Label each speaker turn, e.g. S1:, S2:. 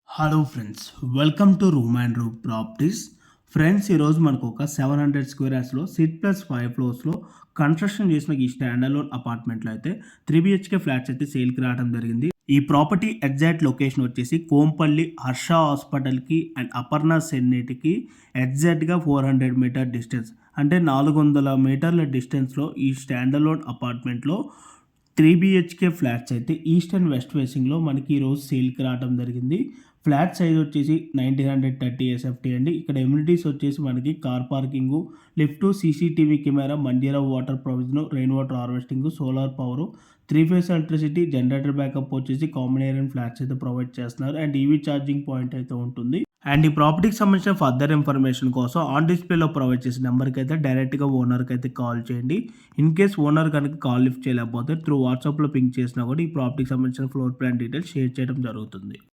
S1: Hello friends, welcome to room and room properties. Friends, ఈరోజు మనకు ఒక 700 స్క్వేర్ యార్డ్స్లో సిట్ ప్లస్ 5 ఫ్లోర్స్లో కన్స్ట్రక్షన్ చేసిన ఈ స్టాండ్ అలోన్ అపార్ట్మెంట్లో అయితే 3 BHK ఫ్లాట్స్ అయితే సేల్కి రావడం జరిగింది. ఈ ప్రాపర్టీ ఎగ్జాక్ట్ లొకేషన్ వచ్చేసి కోంపల్లి హర్ష హాస్పిటల్కి అండ్ అపర్ణ సెన్నిటికి ఎగ్జాక్ట్గా 400 మీటర్ డిస్టెన్స్, అంటే 400 మీటర్ల డిస్టెన్స్లో ఈ స్టాండ్ అలోన్ అపార్ట్మెంట్లో 3 BHK ఫ్లాట్స్ అయితే ఈస్ట్ అండ్ వెస్ట్ ఫేసింగ్లో మనకి ఈరోజు సేల్కి రావడం జరిగింది. ఫ్లాట్ సైజ్ వచ్చేసి 1930 SFT అండి. ఇక్కడ ఎమ్యూనిటీస్ వచ్చేసి మనకి car parking, lift, CCTV camera, Manjeera water provision, rain water harvesting, solar power, 3 phase electricity, generator backup వచ్చేసి కామన్ ఏరియా ఫ్లాట్స్ అయితే ప్రొవైడ్ చేస్తున్నారు. అండ్ ఈవీ ఛార్జింగ్ పాయింట్ అయితే ఉంటుంది. అండ్ ఈ ప్రాపర్టీకి సంబంధించిన ఫర్దర్ ఇన్ఫర్మేషన్ కోసం ఆన్ డిస్ప్లేలో ప్రొవైడ్ చేసిన నెంబర్కి అయితే డైరెక్ట్గా ఓనర్కి అయితే కాల్ చేయండి. ఇన్ కేస్ ఓనర్ కనుక కాల్ లిఫ్ట్ చేయలేకపోతే త్రూ వాట్సాప్లో పింక్ చేసినా కూడా ఈ ప్రాపర్టీకి సంబంధించిన ఫ్లోర్ ప్లాన్ డీటెయిల్స్ షేర్ చేయడం జరుగుతుంది.